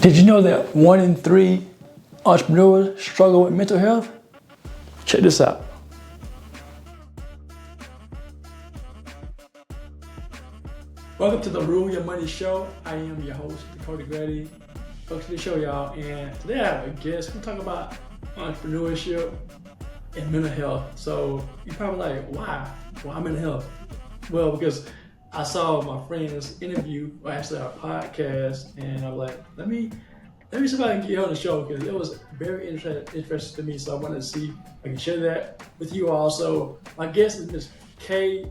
Did you know that 1 in 3 entrepreneurs struggle with mental health? Check this out. Welcome to the Rule Your Money Show. I am your host, Dakota Grady. Welcome to the show, y'all. And today I have a guest. We're talking about entrepreneurship and mental health. So you're probably like, why? Why mental health? Well, because I saw my friend's interview, or actually our podcast, and I'm like, let me see if I can get on the show because it was very interesting to me. So I wanted to see if I can share that with you also. My guest is Miss K.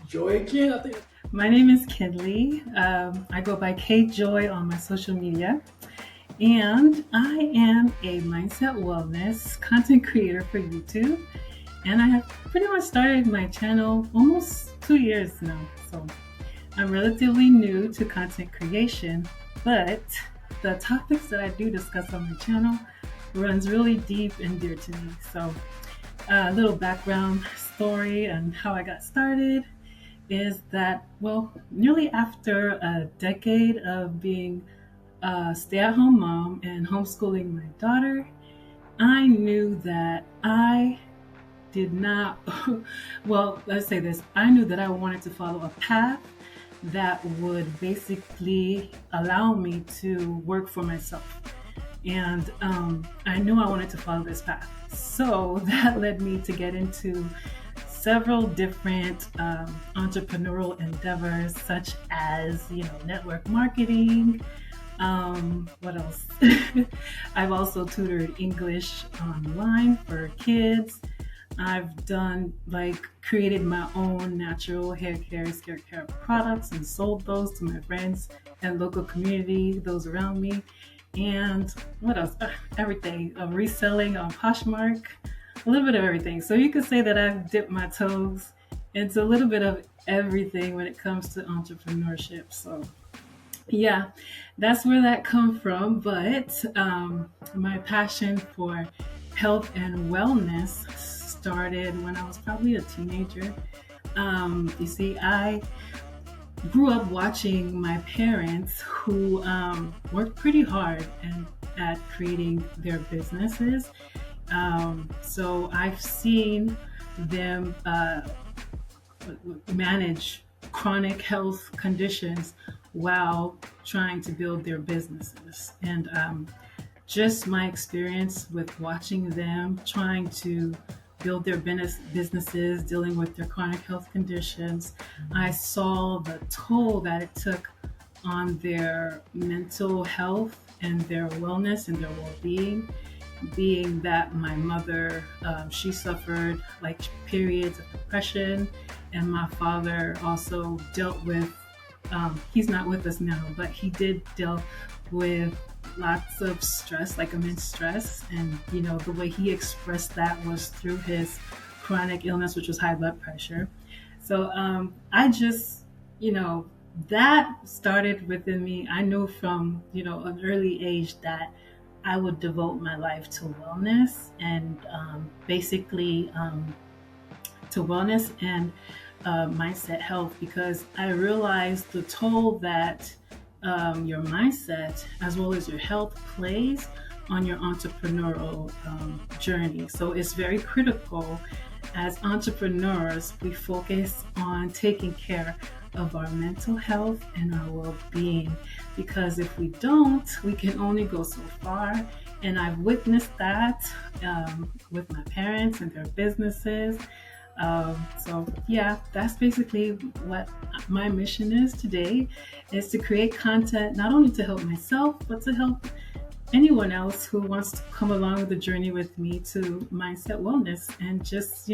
Joy Ken, I think. My name is Kinley. I go by K Joy on my social media, and I am a mindset wellness content creator for YouTube. And I have pretty much started my channel almost 2 years now. So I'm relatively new to content creation, but the topics that I do discuss on my channel runs really deep and dear to me. So a little background story and how I got started is that, well, nearly after a decade of being a stay-at-home mom and homeschooling my daughter, I knew that I did not, well, let's say this, I knew that I wanted to follow a path that would basically allow me to work for myself. And I knew I wanted to follow this path. So that led me to get into several different entrepreneurial endeavors, such as, network marketing. What else? I've also tutored English online for kids. I've created my own natural hair care, scare care products and sold those to my friends and local community, those around me. And what else? Everything. Reselling on Poshmark, a little bit of everything. So you could say that I've dipped my toes into a little bit of everything when it comes to entrepreneurship. So yeah, that's where that comes from. But my passion for health and wellness started when I was probably a teenager. You see, I grew up watching my parents who worked pretty hard at creating their businesses. So I've seen them manage chronic health conditions while trying to build their businesses. And just my experience with watching them trying to build their businesses, dealing with their chronic health conditions, I saw the toll that it took on their mental health and their wellness and their well-being. Being that my mother, she suffered periods of depression, and my father also dealt with, he's not with us now, but he did deal with lots of stress, immense stress. And, the way he expressed that was through his chronic illness, which was high blood pressure. So I just, that started within me. I knew from, an early age that I would devote my life to wellness and basically to wellness and mindset health, because I realized the toll that your mindset as well as your health plays on your entrepreneurial journey. So it's very critical as entrepreneurs, we focus on taking care of our mental health and our well-being, because if we don't, we can only go so far. And I've witnessed that with my parents and their businesses. So yeah, that's basically what my mission is today, is to create content not only to help myself, but to help anyone else who wants to come along the journey with me to mindset wellness and just,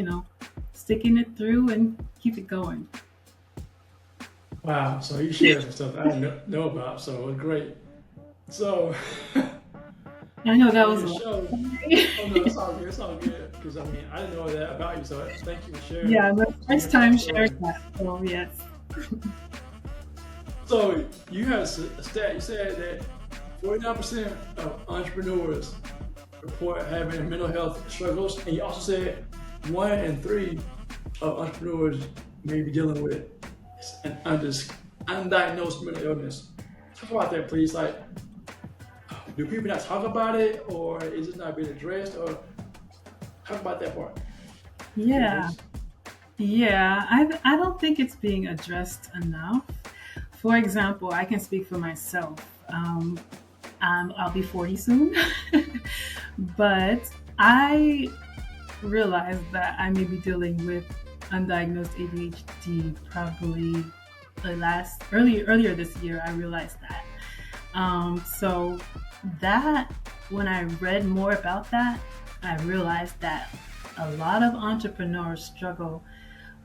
sticking it through and keep it going. Wow, so you shared some stuff I didn't know about, so it was great. So I know that on was your a show, oh no, it's all good, because I didn't know that about you, so thank you for sharing. yeah, the first time Story. sharing that. So yes. So you had a stat, you said that 49% of entrepreneurs report having mental health struggles, and you also said 1 in 3 of entrepreneurs may be dealing with an undiagnosed mental illness. Talk about that, please. do people not talk about it, or is it not being addressed, or talk about that part? Yeah. Yeah, I don't think it's being addressed enough. For example, I can speak for myself. I'll be 40 soon, but I realized that I may be dealing with undiagnosed ADHD probably earlier this year. I realized that. So that when I read more about that, I realized that a lot of entrepreneurs struggle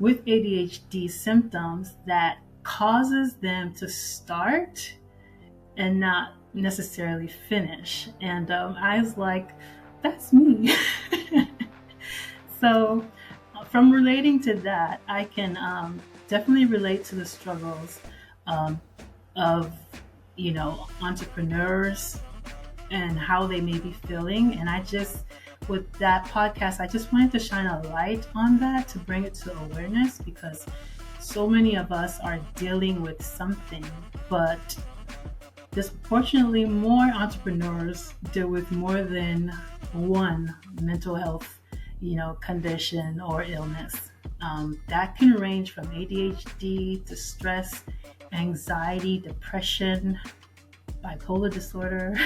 with ADHD symptoms that causes them to start and not necessarily finish. And I was like, that's me. So from relating to that, I can definitely relate to the struggles of, entrepreneurs and how they may be feeling. And with that podcast, I just wanted to shine a light on that to bring it to awareness, because so many of us are dealing with something, but disproportionately more entrepreneurs deal with more than one mental health, condition or illness. That can range from ADHD to stress, anxiety, depression, bipolar disorder.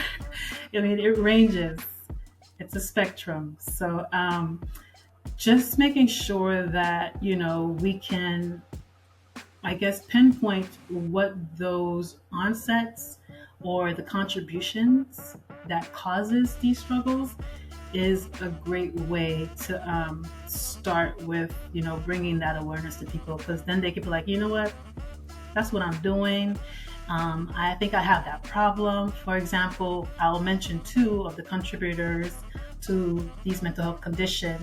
I mean, it ranges. It's a spectrum. So just making sure that, we can, I guess, pinpoint what those onsets or the contributions that causes these struggles is a great way to start with, bringing that awareness to people, because then they can be like, you know what, that's what I'm doing. I think I have that problem. For example, I'll mention 2 of the contributors to these mental health conditions.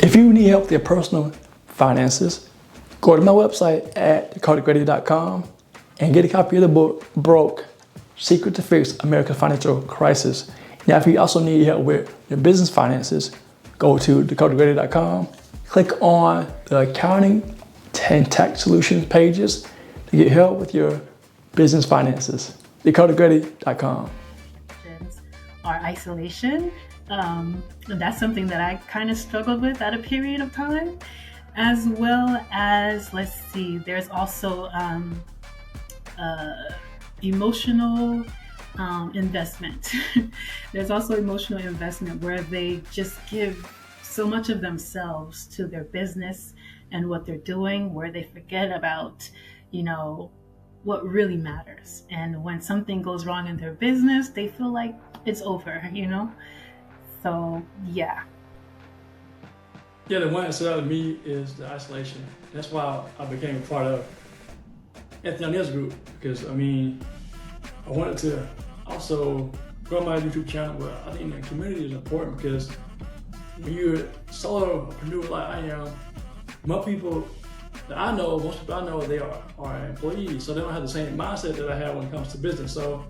If you need help with your personal finances, go to my website at dakotagrady.com and get a copy of the book, Broke, Secret to Fix America's Financial Crisis. Now, if you also need help with your business finances, go to dakotagrady.com, click on the accounting and tax solutions pages to get help with your business finances. dakotagrady.com. Our isolation. And that's something that I kind of struggled with at a period of time, as well as, there's also emotional investment. There's also emotional investment where they just give so much of themselves to their business and what they're doing, where they forget about, what really matters. And when something goes wrong in their business, they feel like it's over, So, yeah. Yeah, the one that stood out to me is the isolation. That's why I became a part of Anthony O'Neill's group, because, I wanted to also grow my YouTube channel, but I think the community is important, because when you're a solopreneur like I am, most people I know, they are employees, so they don't have the same mindset that I have when it comes to business. So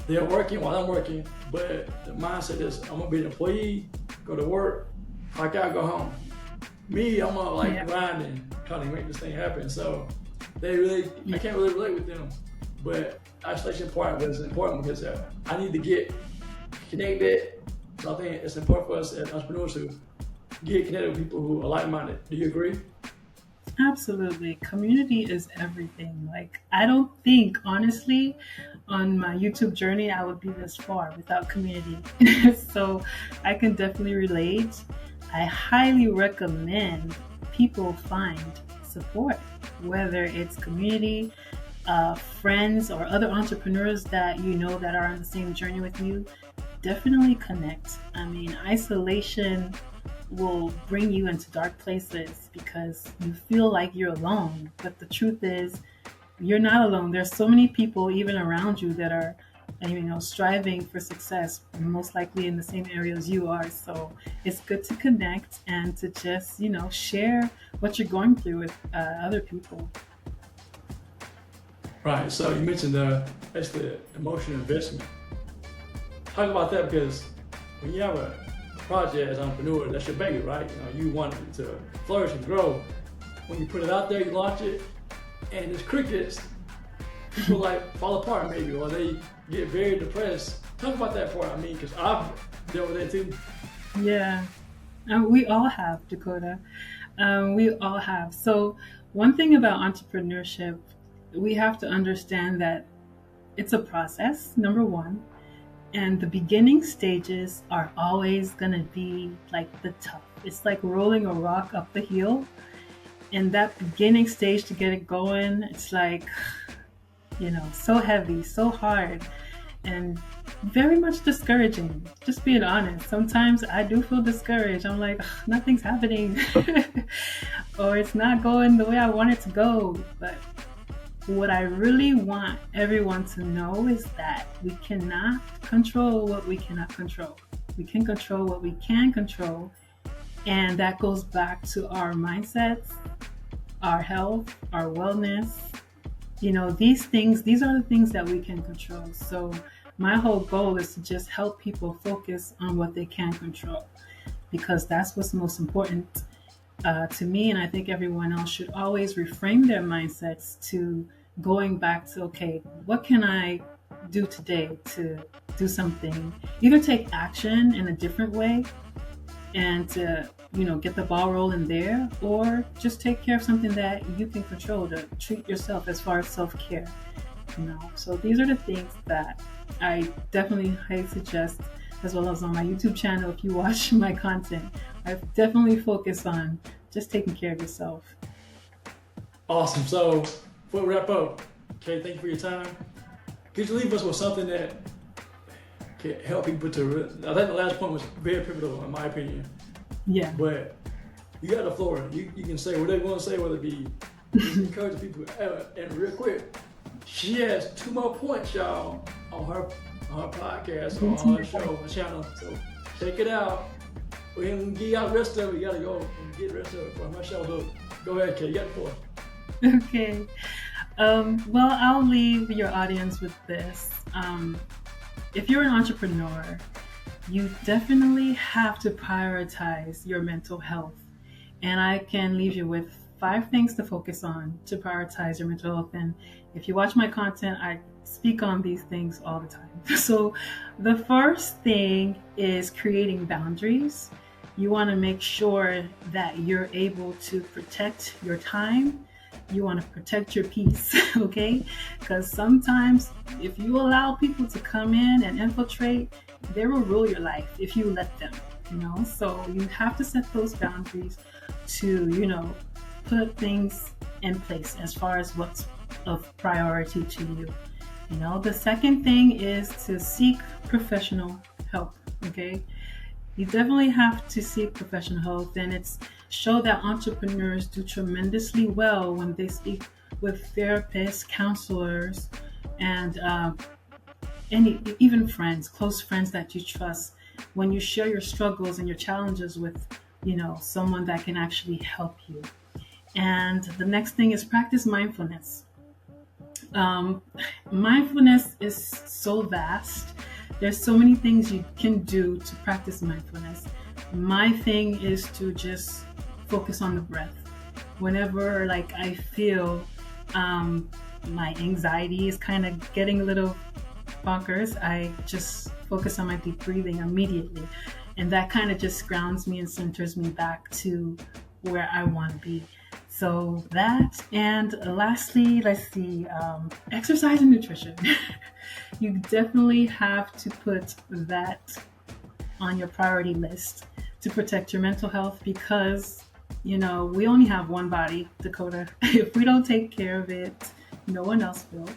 they're working while I'm working, but the mindset is I'm gonna be an employee, go to work, I gotta go home. Me, I'm gonna grinding, trying to make this thing happen. So I can't really relate with them. But isolation part was important because I need to get connected. So I think it's important for us as entrepreneurs to get connected with people who are like-minded. Do you agree? Absolutely. Community is everything. I don't think, honestly, on my YouTube journey, I would be this far without community. So I can definitely relate. I highly recommend people find support, whether it's community, friends, or other entrepreneurs that that are on the same journey with you. Definitely connect. Isolation will bring you into dark places because you feel like you're alone. But the truth is, you're not alone. There's so many people even around you that are, striving for success, most likely in the same area as you are. So it's good to connect and to just, share what you're going through with other people. Right. So you mentioned basically emotional investment. Talk about that, because when you have a project as an entrepreneur, that's your baby, right? You want it to flourish and grow. When you put it out there, you launch it, and it's crickets. People fall apart maybe, or they get very depressed. Talk about that part. I mean, because I've dealt with that too. Yeah. We all have, Dakota. We all have. So, one thing about entrepreneurship, we have to understand that it's a process, number one. And the beginning stages are always going to be like the tough. It's like rolling a rock up the hill. And that beginning stage to get it going, it's like, so heavy, so hard, and very much discouraging. Just being honest. Sometimes I do feel discouraged. I'm like, nothing's happening, or it's not going the way I want it to go. But what I really want everyone to know is that we cannot control what we cannot control. We can control what we can control. And that goes back to our mindsets, our health, our wellness. These are the things that we can control. So my whole goal is to just help people focus on what they can control, because that's what's most important to me. And I think everyone else should always reframe their mindsets to going back to, okay, what can I do today to do something, either take action in a different way and to get the ball rolling there, or just take care of something that you can control to treat yourself as far as self-care. So these are the things that I definitely highly suggest, as well as on my YouTube channel. If you watch my content, I definitely focus on just taking care of yourself. Awesome. So before we wrap up, okay, thank you for your time. Could you leave us with something that can help people to? I think the last point was very pivotal in my opinion. Yeah. But you got the floor. You can say whatever you want to say, whether it be just encourage people. And real quick, she has 2 more points, y'all, on her podcast, on her show, her channel. So check it out. We can get out the rest of it. You gotta go and get the rest of it for my show. So go ahead, Kay. You got the floor. Okay. Well, I'll leave your audience with this. If you're an entrepreneur, you definitely have to prioritize your mental health. And I can leave you with 5 things to focus on to prioritize your mental health. And if you watch my content, I speak on these things all the time. So the first thing is creating boundaries. You want to make sure that you're able to protect your time. You want to protect your peace, okay? Because sometimes if you allow people to come in and infiltrate, they will rule your life if you let them, So you have to set those boundaries to, put things in place as far as what's of priority to you. The second thing is to seek professional help, okay? You definitely have to seek professional help, and it's show that entrepreneurs do tremendously well when they speak with therapists, counselors, and even friends, close friends that you trust. When you share your struggles and your challenges with, someone that can actually help you. And the next thing is practice mindfulness. Mindfulness is so vast. There's so many things you can do to practice mindfulness. My thing is to just focus on the breath. Whenever I feel my anxiety is kind of getting a little bonkers, I just focus on my deep breathing immediately. And that kind of just grounds me and centers me back to where I want to be. So that, and lastly, let's see, exercise and nutrition. You definitely have to put that on your priority list to protect your mental health, because, we only have one body, Dakota. If we don't take care of it, no one else will.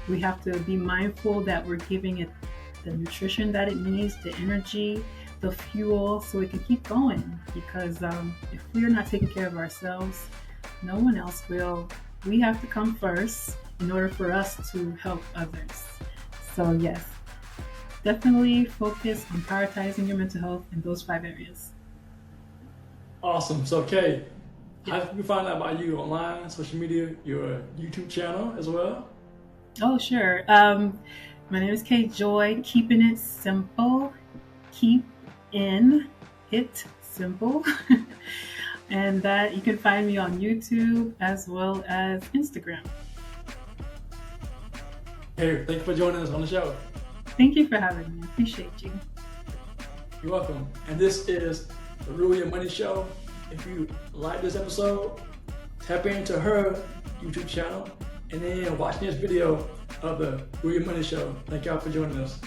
We have to be mindful that we're giving it the nutrition that it needs, the energy, the fuel, so it can keep going. Because if we're not taking care of ourselves, no one else will. We have to come first in order for us to help others. So yes, definitely focus on prioritizing your mental health in those 5 areas. Awesome. So Kay, how can we find out about you online, social media, your YouTube channel as well? Oh, sure. My name is Kay Joy, Keepin It Simple. Keep in it simple. And that you can find me on YouTube as well as Instagram. Hey, thank you for joining us on the show. Thank you for having me. I appreciate you. You're welcome. And this is the Rule Your Money Show. If you like this episode, tap into her YouTube channel and then watch this video of the Rule Your Money Show. Thank y'all for joining us.